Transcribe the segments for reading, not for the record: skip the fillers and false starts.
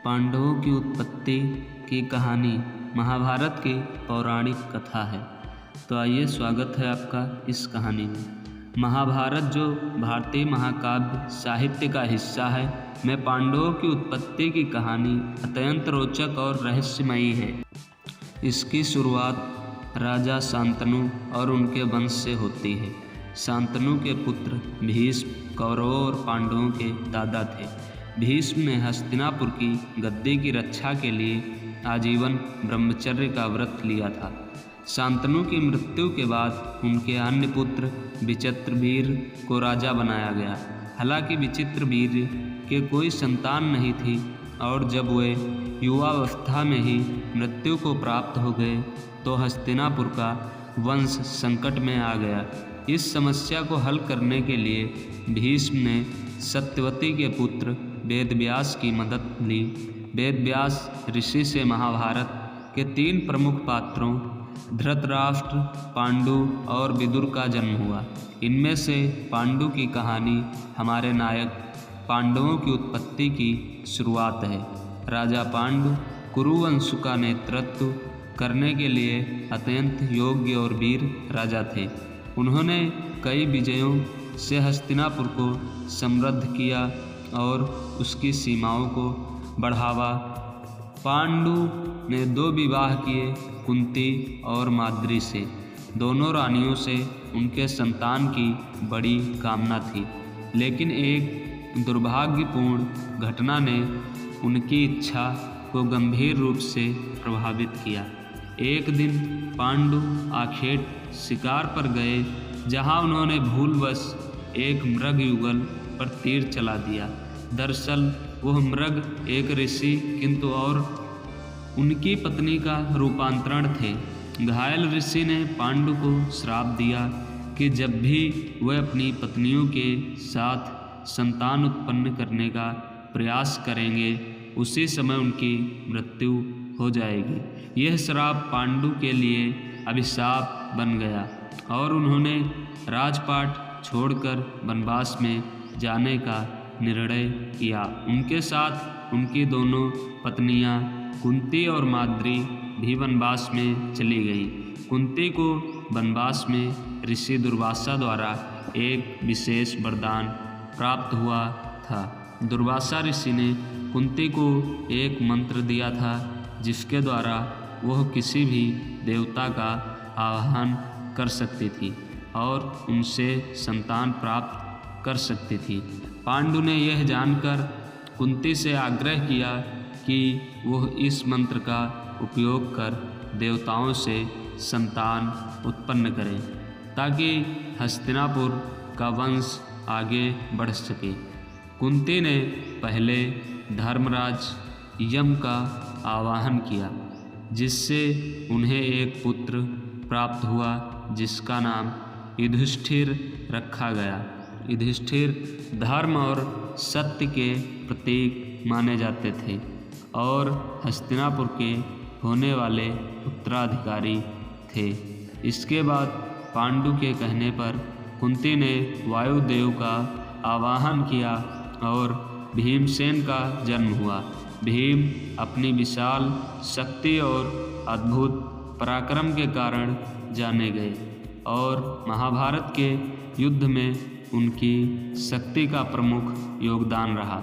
पांडवों की उत्पत्ति की कहानी महाभारत की पौराणिक कथा है। तो आइए, स्वागत है आपका इस कहानी में। महाभारत जो भारतीय महाकाव्य साहित्य का हिस्सा है, में पांडवों की उत्पत्ति की कहानी अत्यंत रोचक और रहस्यमयी है। इसकी शुरुआत राजा शांतनु और उनके वंश से होती है। शांतनु के पुत्र भीष्म कौरवों और पांडवों के दादा थे। भीष्म ने हस्तिनापुर की गद्दी की रक्षा के लिए आजीवन ब्रह्मचर्य का व्रत लिया था। शांतनु की मृत्यु के बाद उनके अन्य पुत्र विचित्रवीर को राजा बनाया गया। हालांकि विचित्रवीर के कोई संतान नहीं थी और जब वे युवावस्था में ही मृत्यु को प्राप्त हो गए तो हस्तिनापुर का वंश संकट में आ गया। इस समस्या को हल करने के लिए भीष्म ने सत्यवती के पुत्र वेदव्यास की मदद ली। वेदव्यास ऋषि से महाभारत के 3 प्रमुख पात्रों धृतराष्ट्र, पांडु और विदुर का जन्म हुआ। इनमें से पांडु की कहानी हमारे नायक पांडवों की उत्पत्ति की शुरुआत है। राजा पांडु कुरुवंश का नेतृत्व करने के लिए अत्यंत योग्य और वीर राजा थे। उन्होंने कई विजयों से हस्तिनापुर को समृद्ध किया और उसकी सीमाओं को बढ़ावा। पांडु ने 2 विवाह किए, कुंती और माद्री से। दोनों रानियों से उनके संतान की बड़ी कामना थी, लेकिन एक दुर्भाग्यपूर्ण घटना ने उनकी इच्छा को गंभीर रूप से प्रभावित किया। एक दिन पांडु आखेट शिकार पर गए, जहां उन्होंने भूलवश एक मृग युगल पर तीर चला दिया। दरअसल वह मृग एक ऋषि किंतु और उनकी पत्नी का रूपांतरण थे। घायल ऋषि ने पांडु को श्राप दिया कि जब भी वह अपनी पत्नियों के साथ संतान उत्पन्न करने का प्रयास करेंगे, उसी समय उनकी मृत्यु हो जाएगी। यह श्राप पांडु के लिए अभिशाप बन गया और उन्होंने राजपाट छोड़कर वनवास में जाने का निर्णय किया। उनके साथ उनकी दोनों पत्नियां कुंती और माद्री भी वनवास में चली गई। कुंती को वनवास में ऋषि दुर्वासा द्वारा एक विशेष वरदान प्राप्त हुआ था। दुर्वासा ऋषि ने कुंती को एक मंत्र दिया था, जिसके द्वारा वह किसी भी देवता का आह्वान कर सकती थी और उनसे संतान प्राप्त कर सकती थी। पांडु ने यह जानकर कुंती से आग्रह किया कि वह इस मंत्र का उपयोग कर देवताओं से संतान उत्पन्न करें, ताकि हस्तिनापुर का वंश आगे बढ़ सके। कुंती ने पहले धर्मराज यम का आवाहन किया, जिससे उन्हें एक पुत्र प्राप्त हुआ, जिसका नाम युधिष्ठिर रखा गया। युधिष्ठिर धर्म और सत्य के प्रतीक माने जाते थे और हस्तिनापुर के होने वाले उत्तराधिकारी थे। इसके बाद पांडु के कहने पर कुंती ने वायुदेव का आवाहन किया और भीमसेन का जन्म हुआ। भीम अपनी विशाल शक्ति और अद्भुत पराक्रम के कारण जाने गए और महाभारत के युद्ध में उनकी शक्ति का प्रमुख योगदान रहा।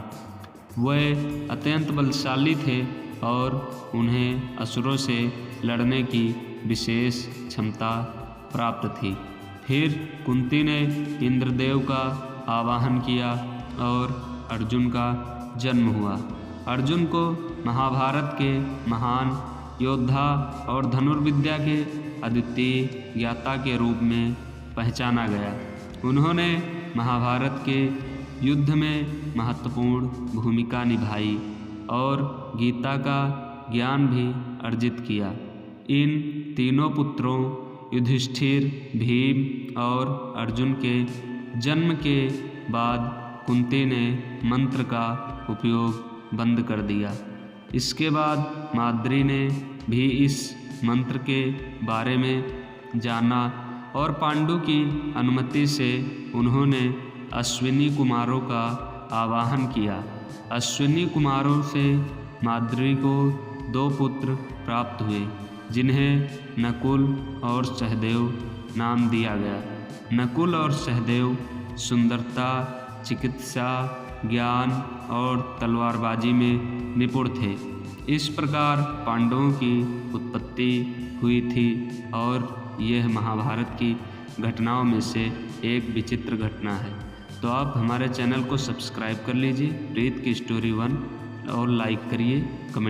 वे अत्यंत बलशाली थे और उन्हें असुरों से लड़ने की विशेष क्षमता प्राप्त थी। फिर कुंती ने इंद्रदेव का आवाहन किया और अर्जुन का जन्म हुआ। अर्जुन को महाभारत के महान योद्धा और धनुर्विद्या के अद्वितीय ज्ञाता के रूप में पहचाना गया। उन्होंने महाभारत के युद्ध में महत्वपूर्ण भूमिका निभाई और गीता का ज्ञान भी अर्जित किया। इन तीनों पुत्रों युधिष्ठिर, भीम और अर्जुन के जन्म के बाद कुंती ने मंत्र का उपयोग बंद कर दिया। इसके बाद माद्री ने भी इस मंत्र के बारे में जाना और पांडु की अनुमति से उन्होंने अश्विनी कुमारों का आवाहन किया। अश्विनी कुमारों से माद्री को 2 पुत्र प्राप्त हुए, जिन्हें नकुल और सहदेव नाम दिया गया। नकुल और सहदेव सुंदरता, चिकित्सा, ज्ञान और तलवारबाजी में निपुण थे। इस प्रकार पांडवों की उत्पत्ति हुई थी और यह महाभारत की घटनाओं में से एक विचित्र घटना है। तो आप हमारे चैनल को सब्सक्राइब कर लीजिए, प्रीत की स्टोरी 1, और लाइक करिए, कमेंट